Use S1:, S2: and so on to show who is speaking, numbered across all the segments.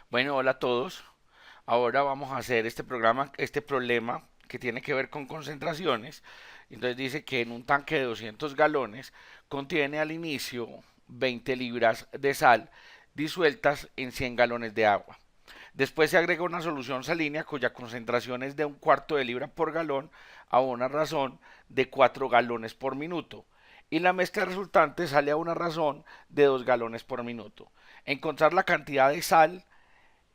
S1: Bueno, hola a todos. Ahora vamos a hacer este problema que tiene que ver con concentraciones. Entonces dice que en un tanque de 200 galones contiene al inicio 20 libras de sal disueltas en 100 galones de agua. Después se agrega una solución salina cuya concentración es de un cuarto de libra por galón a una razón de 4 galones por minuto. Y la mezcla resultante sale a una razón de 2 galones por minuto. Encontrar la cantidad de sal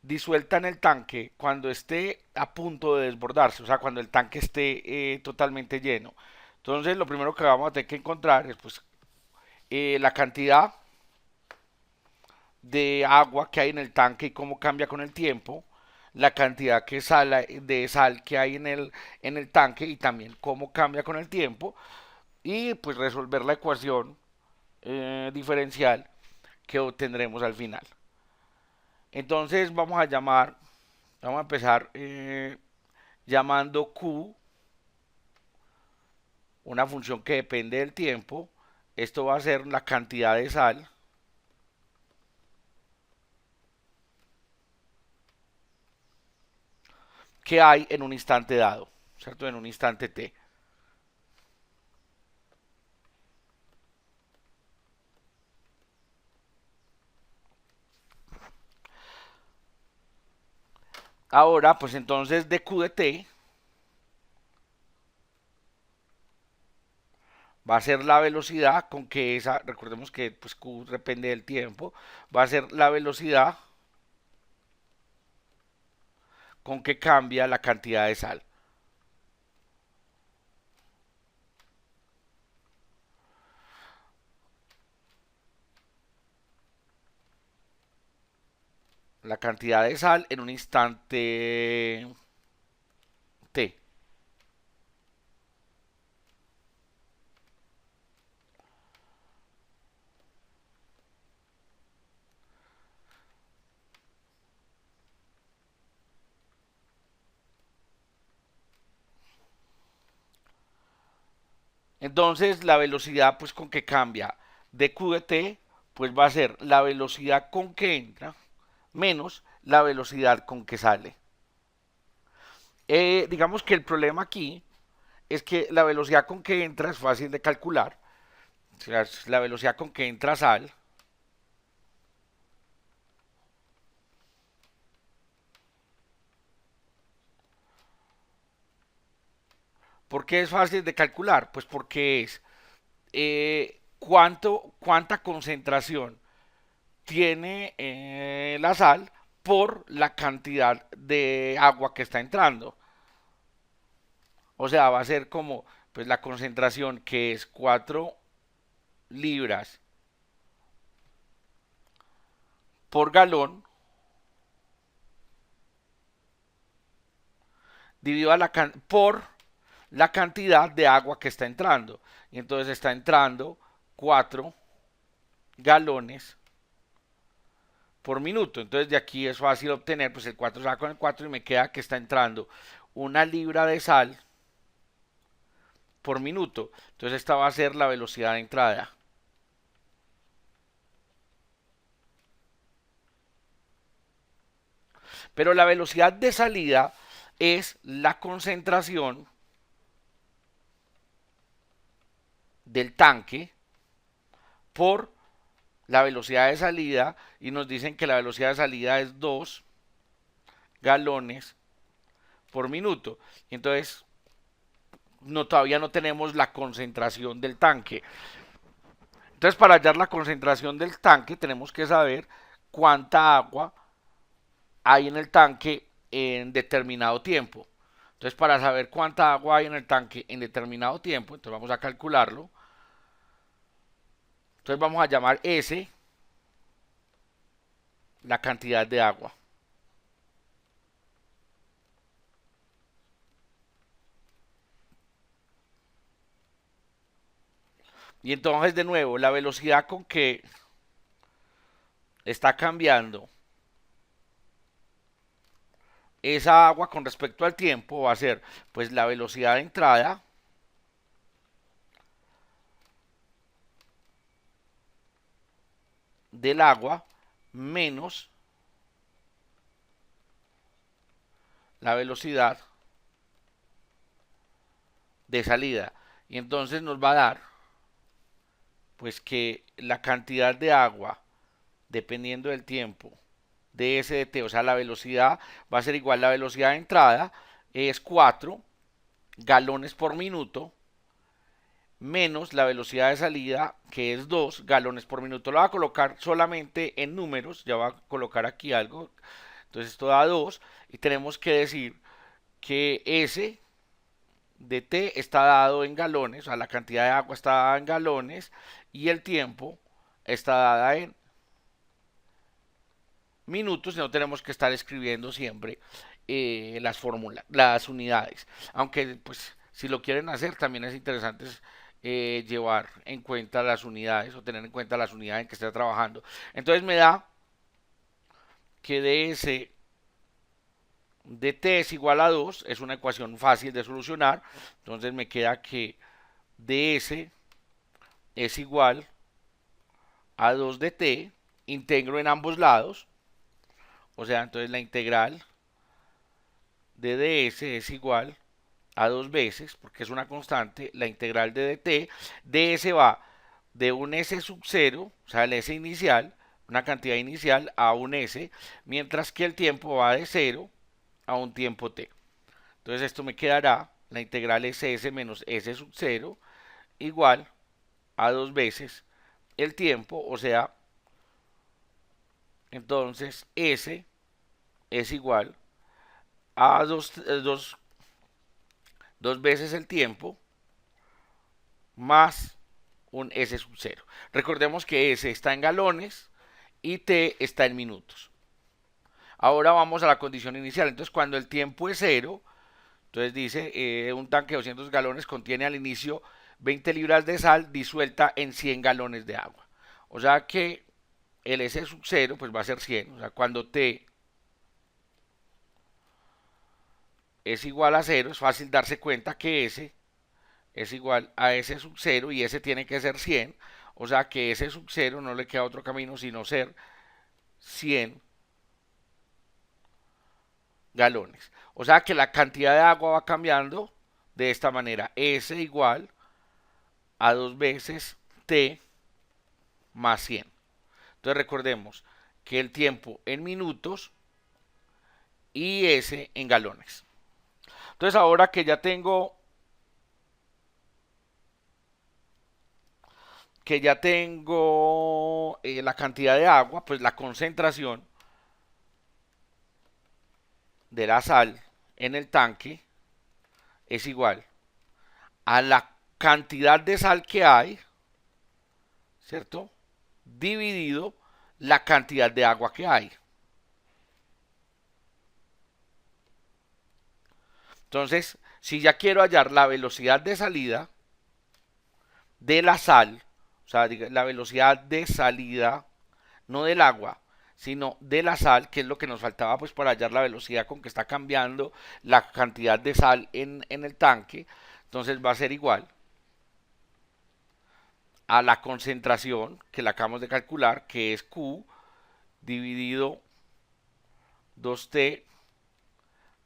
S1: disuelta en el tanque cuando esté a punto de desbordarse, o sea, cuando el tanque esté totalmente lleno. Entonces, lo primero que vamos a tener que encontrar es pues, la cantidad de agua que hay en el tanque y cómo cambia con el tiempo, la cantidad de sal que hay en el tanque y también cómo cambia con el tiempo, y pues resolver la ecuación diferencial que obtendremos al final. Entonces vamos a empezar llamando Q una función que depende del tiempo. Esto va a ser la cantidad de sal que hay en un instante dado, ¿cierto? En un instante t. Ahora, pues entonces de Q de t va a ser la velocidad con que esa, recordemos que pues Q depende del tiempo, va a ser la velocidad con que cambia la cantidad de sal. La cantidad de sal en un instante t. Entonces la velocidad pues con que cambia de Q de t pues va a ser la velocidad con que entra menos la velocidad con que sale. Digamos que el problema aquí es que la velocidad con que entra es fácil de calcular. O sea, es la velocidad con que entra sal. ¿Por qué es fácil de calcular? Pues porque es cuánta concentración tiene la sal por la cantidad de agua que está entrando. O sea, va a ser como pues la concentración que es 4 libras por galón dividido por la cantidad de agua que está entrando. Y entonces está entrando 4 galones por minuto. Entonces de aquí es fácil obtener, pues el 4 saco con el 4 y me queda que está entrando 1 libra de sal por minuto. Entonces esta va a ser la velocidad de entrada. Pero la velocidad de salida es la concentración del tanque por la velocidad de salida, y nos dicen que la velocidad de salida es 2 galones por minuto. Entonces, todavía no tenemos la concentración del tanque. Entonces, para hallar la concentración del tanque, tenemos que saber cuánta agua hay en el tanque en determinado tiempo. Entonces, para saber cuánta agua hay en el tanque en determinado tiempo, entonces vamos a calcularlo. Entonces, vamos a llamar S la cantidad de agua. Y entonces, de nuevo, la velocidad con que está cambiando esa agua con respecto al tiempo va a ser pues la velocidad de entrada del agua menos la velocidad de salida. Y entonces nos va a dar pues que la cantidad de agua, dependiendo del tiempo de S de t, o sea, la velocidad va a ser igual, la velocidad de entrada es 4 galones por minuto menos la velocidad de salida, que es 2 galones por minuto. Lo voy a colocar solamente en números, ya voy a colocar aquí algo. Entonces esto da 2 y tenemos que decir que S de T está dado en galones, o sea, la cantidad de agua está dada en galones y el tiempo está dada en minutos, y no tenemos que estar escribiendo siempre las fórmulas, las unidades. Aunque, pues, si lo quieren hacer, también es interesante llevar en cuenta las unidades o tener en cuenta las unidades en que esté trabajando. Entonces me da que ds de t es igual a 2, es una ecuación fácil de solucionar. Entonces me queda que ds es igual a 2 de t, integro en ambos lados, o sea, entonces la integral de ds es igual a 2 veces, porque es una constante, la integral de dt. ds va de un s sub 0, o sea, el s inicial, una cantidad inicial, a un s, mientras que el tiempo va de 0 a un tiempo t. Entonces esto me quedará, la integral es s menos s sub 0, igual a 2 veces el tiempo, o sea, entonces s es igual a 2 veces el tiempo más un S sub 0. Recordemos que S está en galones y T está en minutos. Ahora vamos a la condición inicial. Entonces, cuando el tiempo es 0, entonces dice, un tanque de 200 galones contiene al inicio 20 libras de sal disuelta en 100 galones de agua. O sea que el S sub 0 pues va a ser 100. O sea, cuando T es igual a 0, es fácil darse cuenta que S es igual a S sub 0 y S tiene que ser 100. O sea que S sub 0 no le queda otro camino sino ser 100 galones. O sea que la cantidad de agua va cambiando de esta manera. S igual a 2 veces T más 100. Entonces recordemos que el tiempo en minutos y S en galones. Entonces ahora que ya tengo la cantidad de agua, pues la concentración de la sal en el tanque es igual a la cantidad de sal que hay, ¿cierto? Dividido la cantidad de agua que hay. Entonces, si ya quiero hallar la velocidad de salida de la sal, o sea, la velocidad de salida, no del agua, sino de la sal, que es lo que nos faltaba pues para hallar la velocidad con que está cambiando la cantidad de sal en el tanque, entonces va a ser igual a la concentración que la acabamos de calcular, que es Q dividido 2T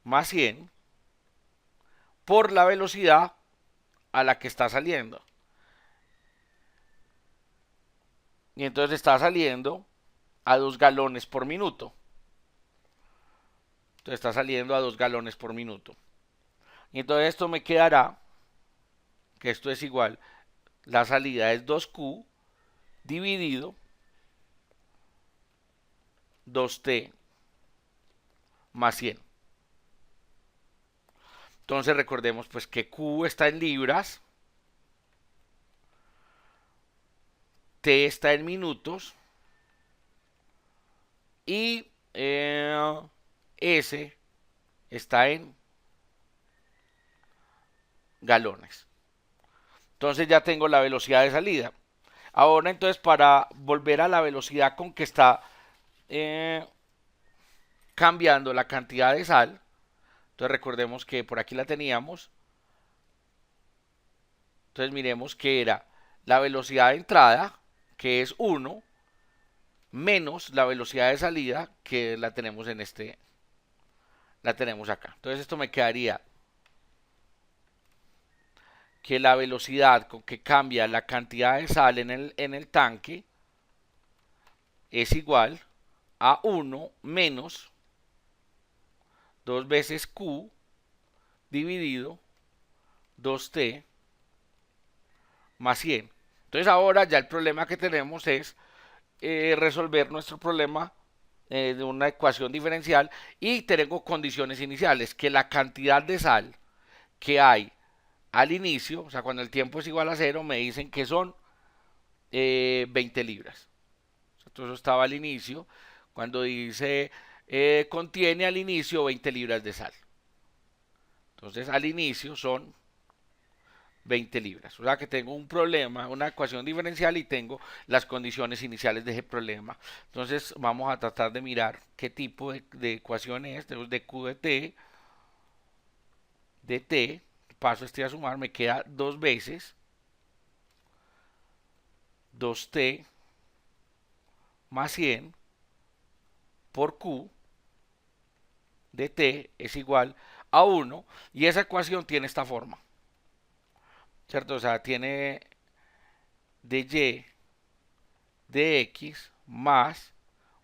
S1: más 100 por la velocidad a la que está saliendo. Y entonces está saliendo a 2 galones por minuto. Entonces está saliendo a 2 galones por minuto. Y entonces esto me quedará, que esto es igual, la salida es 2Q dividido 2T más 100. Entonces recordemos pues que Q está en libras, T está en minutos y S está en galones. Entonces ya tengo la velocidad de salida. Ahora entonces para volver a la velocidad con que está cambiando la cantidad de sal, entonces recordemos que por aquí la teníamos. Entonces miremos que era la velocidad de entrada, que es 1, menos la velocidad de salida, que la tenemos la tenemos acá. Entonces esto me quedaría que la velocidad con que cambia la cantidad de sal en el tanque es igual a 1 menos 2 veces Q dividido 2T más 100. Entonces ahora ya el problema que tenemos es resolver nuestro problema de una ecuación diferencial y tengo condiciones iniciales, que la cantidad de sal que hay al inicio, o sea, cuando el tiempo es igual a cero, me dicen que son 20 libras. Entonces eso estaba al inicio, cuando dice contiene al inicio 20 libras de sal. Entonces al inicio son 20 libras. O sea que tengo un problema, una ecuación diferencial y tengo las condiciones iniciales de ese problema. Entonces vamos a tratar de mirar qué tipo de ecuación es. Tenemos de Q de T, paso este a sumar, me queda dos veces 2T más 100 por Q de T es igual a 1 y esa ecuación tiene esta forma, ¿cierto? O sea, tiene de Y de X más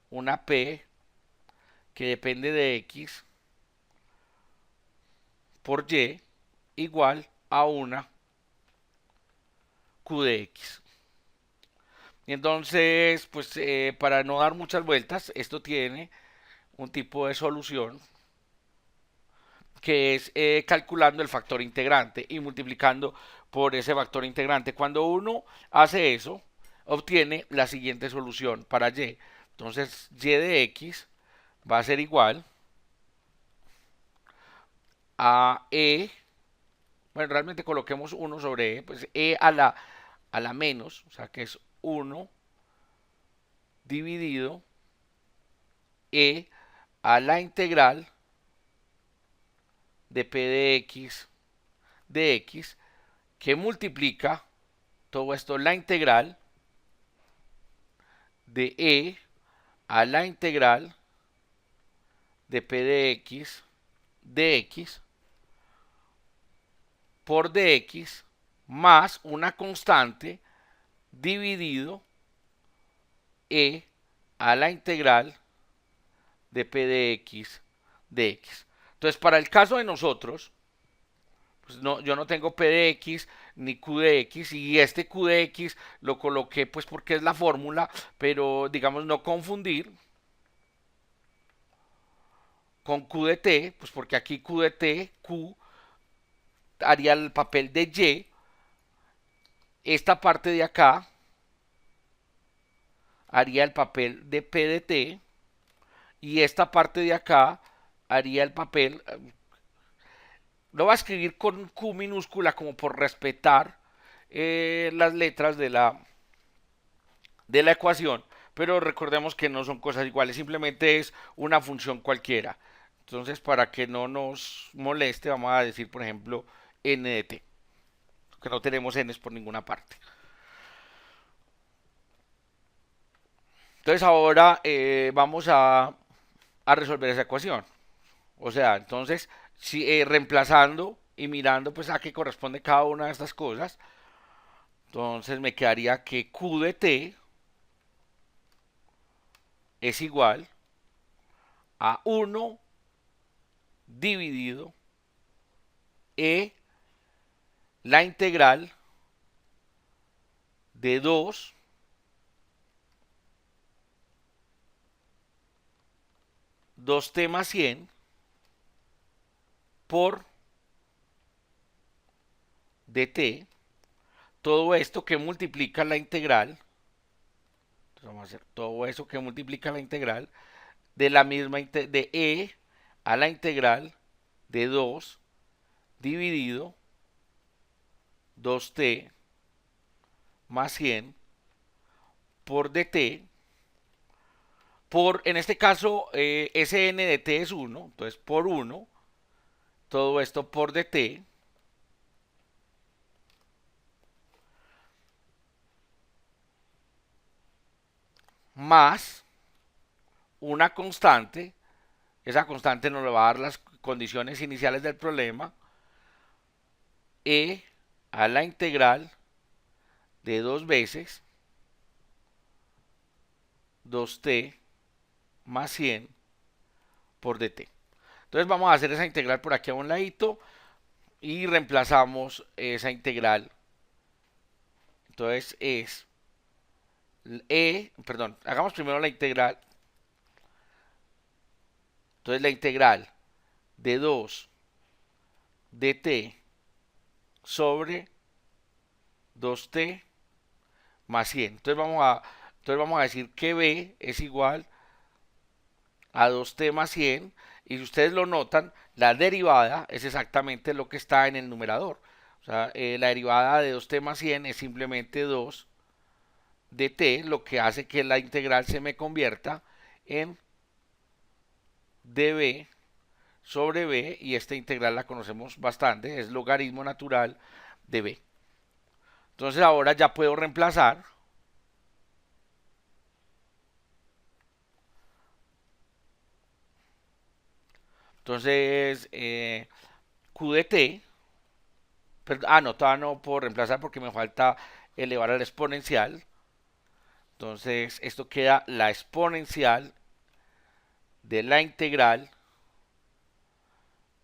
S1: una P que depende de X por Y igual a una Q de X. Y entonces, pues para no dar muchas vueltas, esto tiene un tipo de solución que es calculando el factor integrante y multiplicando por ese factor integrante. Cuando uno hace eso, obtiene la siguiente solución para Y. Entonces, Y de X va a ser igual a bueno, realmente coloquemos 1 sobre pues a la menos, o sea que es 1 dividido a la integral de P de X que multiplica todo esto, la integral de a la integral de P de X por dx más una constante dividido a la integral de P de X. Entonces, para el caso de nosotros, pues no, yo no tengo P de X ni Q de X y este Q de X lo coloqué pues porque es la fórmula, pero digamos no confundir con Q de T, pues porque aquí Q de T, Q haría el papel de Y, esta parte de acá haría el papel de P de T y esta parte de acá haría el papel, lo voy a escribir con Q minúscula como por respetar las letras de la ecuación, pero recordemos que no son cosas iguales, simplemente es una función cualquiera. Entonces, para que no nos moleste, vamos a decir, por ejemplo, n de t, que no tenemos n por ninguna parte. Entonces, ahora vamos a resolver esa ecuación. O sea, entonces, si, reemplazando y mirando pues a qué corresponde cada una de estas cosas, entonces me quedaría que Q de t es igual a 1 dividido la integral de 2 t más 100 por dt, todo esto que multiplica la integral, entonces vamos a hacer todo eso que multiplica la integral de la misma de a la integral de 2 dividido 2t más 100 por dt, por, en este caso, Sn de t es 1, entonces por 1, todo esto por dt, más una constante, esa constante nos va a dar las condiciones iniciales del problema, e a la integral de 2 veces 2t más 100 por dt. Entonces vamos a hacer esa integral por aquí a un ladito y reemplazamos esa integral. Entonces es perdón, hagamos primero la integral. Entonces la integral de 2 dt sobre 2t más 100. Entonces vamos a decir que b es igual a 2t más 100, y si ustedes lo notan, la derivada es exactamente lo que está en el numerador. O sea, la derivada de 2t más 100 es simplemente 2 de t, lo que hace que la integral se me convierta en db sobre b, y esta integral la conocemos bastante, es logaritmo natural de b. Entonces ahora ya puedo reemplazar. Entonces, q de t, no, todavía no puedo reemplazar porque me falta elevar al exponencial. Entonces, esto queda la exponencial de la integral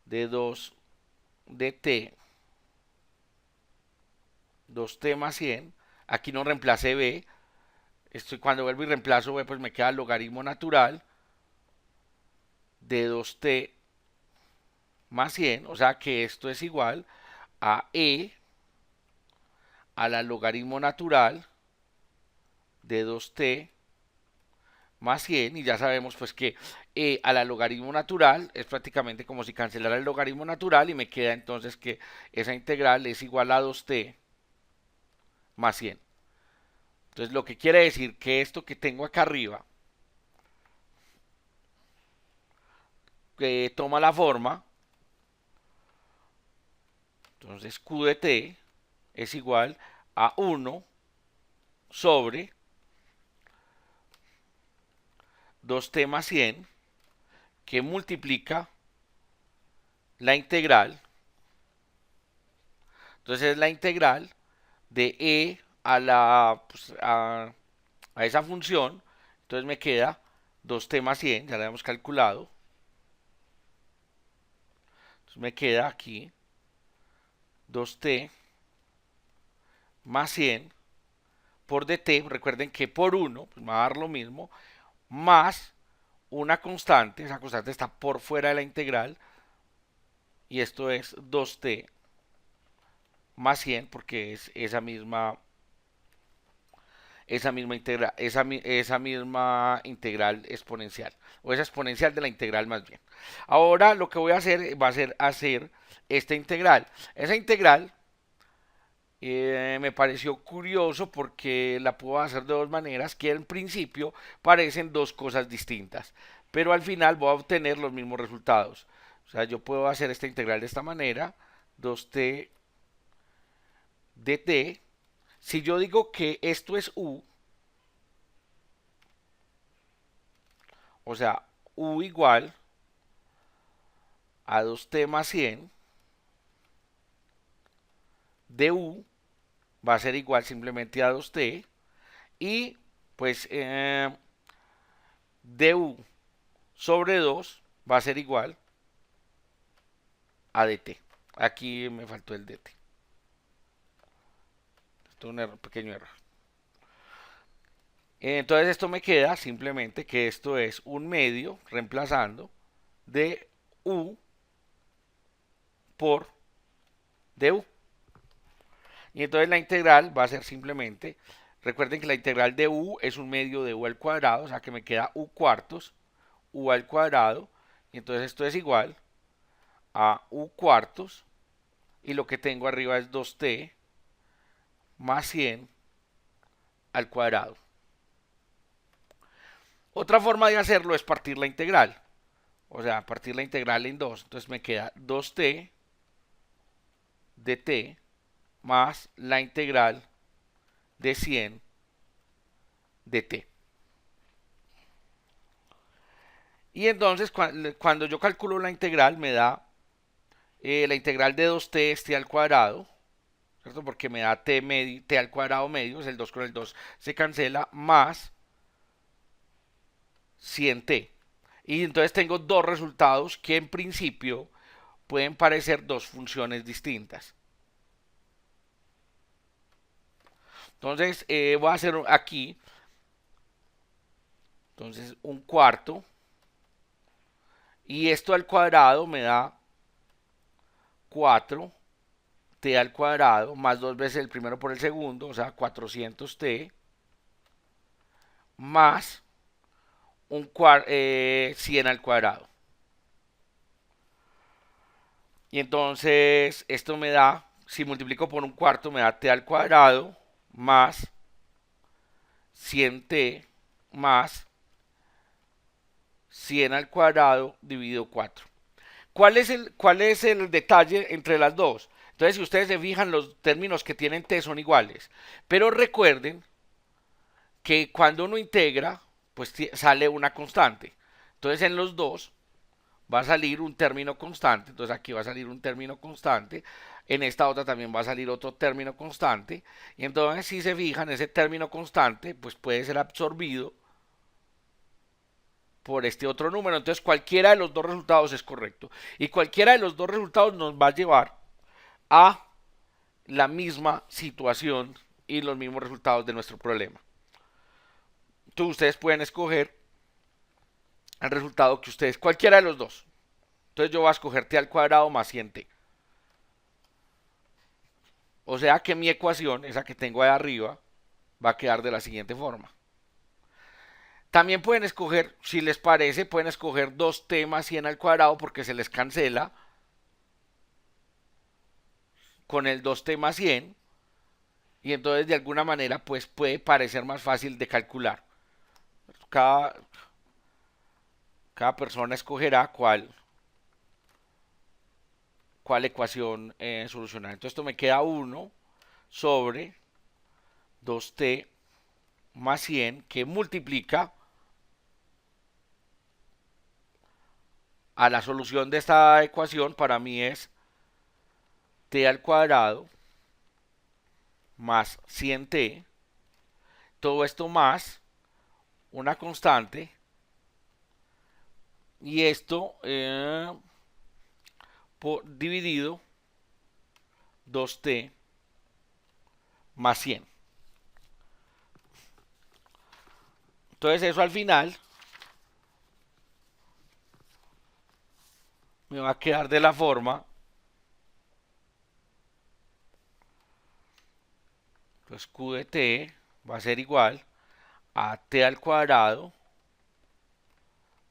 S1: de 2 de t, 2t más 100. Aquí no reemplacé b. Cuando vuelvo y reemplazo b, pues me queda el logaritmo natural de 2t más 100. O sea que esto es igual a e a la logaritmo natural de 2t más 100, y ya sabemos pues que a la logaritmo natural es prácticamente como si cancelara el logaritmo natural, y me queda entonces que esa integral es igual a 2t más 100. Entonces lo que quiere decir que esto que tengo acá arriba toma la forma, entonces q de t es igual a 1 sobre 2t más 100, que multiplica la integral. Entonces es la integral de e a a esa función. Entonces me queda 2t más 100, ya lo hemos calculado. Entonces me queda aquí 2t más 100 por dt. Recuerden que por 1 pues me va a dar lo mismo, más una constante. Esa constante está por fuera de la integral, y esto es 2t más 100, porque es esa misma integral exponencial, o esa exponencial de la integral más bien. Ahora lo que voy a hacer va a ser hacer esta integral. Esa integral me pareció curioso porque la puedo hacer de dos maneras, que en principio parecen dos cosas distintas, pero al final voy a obtener los mismos resultados. O sea, yo puedo hacer esta integral de esta manera, 2t dt. Si yo digo que esto es u, o sea, u igual a 2t más 100, du va a ser igual simplemente a 2t, y pues du sobre 2 va a ser igual a dt. Aquí me faltó el dt. Esto es un error, pequeño error. Entonces esto me queda simplemente que esto es un medio, reemplazando, de u por du. Y entonces la integral va a ser simplemente, recuerden que la integral de u es un medio de u al cuadrado, o sea que me queda u cuartos, u al cuadrado, y entonces esto es igual a u cuartos, y lo que tengo arriba es 2t más 100 al cuadrado. Otra forma de hacerlo es partir la integral, o sea, partir la integral en dos. Entonces me queda 2t de t más la integral de 100 de t. Y entonces cuando yo calculo la integral me da la integral de 2t es t al cuadrado, ¿cierto? Porque me da t al cuadrado medio, es el 2 con el 2 se cancela, más 100t. Y entonces tengo dos resultados que en principio pueden parecer dos funciones distintas. Entonces voy a hacer aquí, entonces un cuarto, y esto al cuadrado me da 4 t al cuadrado más dos veces el primero por el segundo, o sea 400t, más 100 al cuadrado. Y entonces esto me da, si multiplico por un cuarto, me da t al cuadrado más 100t más 100 al cuadrado dividido 4. Cuál es el detalle entre las dos? Entonces, si ustedes se fijan, los términos que tienen t son iguales. Pero recuerden que cuando uno integra, pues sale una constante. Entonces, en los dos va a salir un término constante. Entonces, aquí va a salir un término constante. En esta otra también va a salir otro término constante. Y entonces, si se fijan, ese término constante, pues puede ser absorbido por este otro número. Entonces, cualquiera de los dos resultados es correcto. Y cualquiera de los dos resultados nos va a llevar a la misma situación y los mismos resultados de nuestro problema. Entonces, ustedes pueden escoger el resultado que ustedes, cualquiera de los dos. Entonces, yo voy a escoger t al cuadrado más 100t. O sea que mi ecuación, esa que tengo ahí arriba, va a quedar de la siguiente forma. También pueden escoger, si les parece, pueden escoger 2t más 100 al cuadrado porque se les cancela con el 2t más 100 y entonces de alguna manera pues puede parecer más fácil de calcular. Cada, cada persona escogerá cuál ecuación solucionar. Entonces esto me queda 1 sobre 2t más 100 que multiplica a la solución de esta ecuación. Para mí es t al cuadrado más 100t, todo esto más una constante, y esto dividido 2t más 100. Entonces eso al final me va a quedar de la forma, entonces q de t va a ser igual a t al cuadrado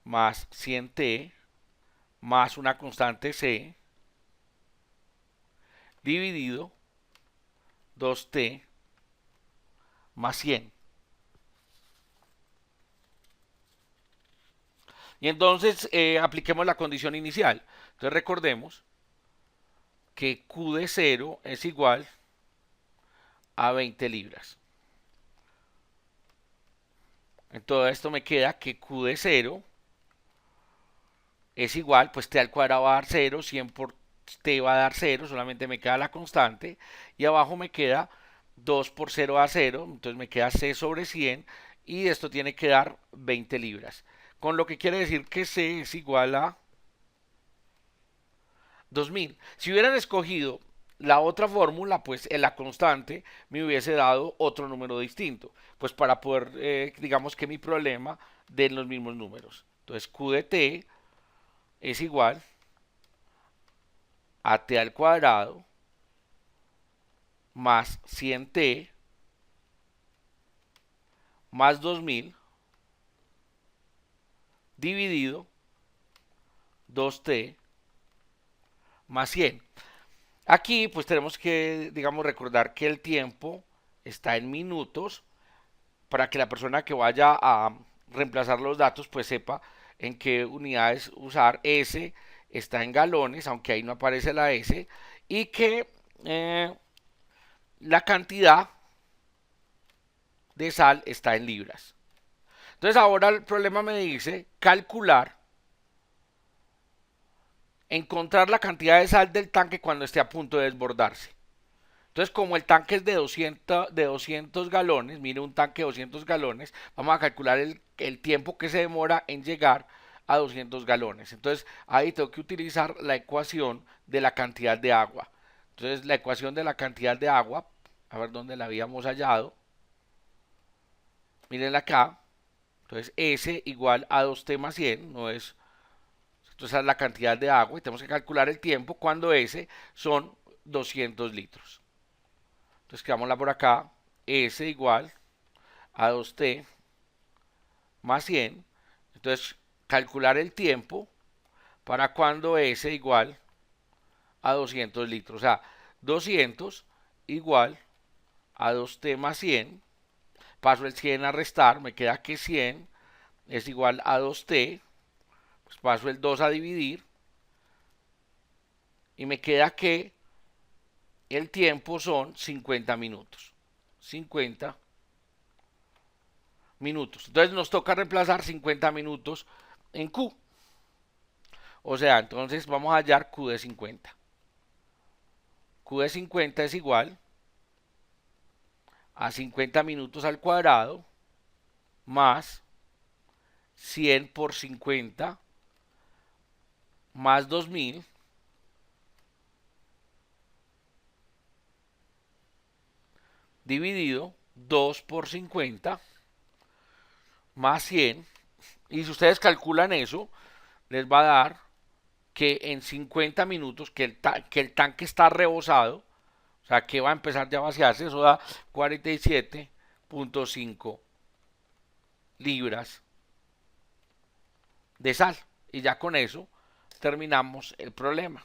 S1: más 100t más una constante c dividido 2t más 100. Y entonces apliquemos la condición inicial. Entonces recordemos que q de 0 es igual a 20 libras. En todo esto me queda que q de 0 es igual, pues t al cuadrado va a dar 0, 100 por t va a dar 0, solamente me queda la constante, y abajo me queda 2 por 0 a 0, entonces me queda c sobre 100, y esto tiene que dar 20 libras. Con lo que quiere decir que c es igual a 2000. Si hubieran escogido la otra fórmula, pues en la constante me hubiese dado otro número distinto, pues para poder, digamos que mi problema den los mismos números. Entonces q de t es igual a t al cuadrado más 100t más 2000 dividido 2t más 100. Aquí pues tenemos que, digamos, recordar que el tiempo está en minutos para que la persona que vaya a reemplazar los datos pues sepa en qué unidades usar. S está en galones, aunque ahí no aparece la S, y que la cantidad de sal está en libras. Entonces ahora el problema me dice calcular encontrar la cantidad de sal del tanque cuando esté a punto de desbordarse. Entonces, como el tanque es de 200 galones, mire un tanque de 200 galones, vamos a calcular el tiempo que se demora en llegar a 200 galones. Entonces, ahí tengo que utilizar la ecuación de la cantidad de agua. Entonces, la ecuación de la cantidad de agua, a ver dónde la habíamos hallado. Miren acá. Entonces, S igual a 2T más 100, no es. Entonces, es la cantidad de agua y tenemos que calcular el tiempo cuando S son 200 litros. Entonces, quedámosla por acá. S igual a 2T más 100. Entonces, calcular el tiempo para cuando S igual a 200 litros. O sea, 200 igual a 2T más 100. Paso el 100 a restar, me queda que 100 es igual a 2T. Pues paso el 2 a dividir. Y me queda que el tiempo son 50 minutos. 50 minutos. Entonces nos toca reemplazar 50 minutos en Q. O sea, entonces vamos a hallar Q de 50. Q de 50 es igual a 50 minutos al cuadrado más 100 por 50 más 2000 dividido 2 por 50 más 100. Y si ustedes calculan eso, les va a dar que en 50 minutos que el tanque está rebosado, o sea que va a empezar ya a vaciarse, eso da 47.5 libras de sal. Y ya con eso terminamos el problema.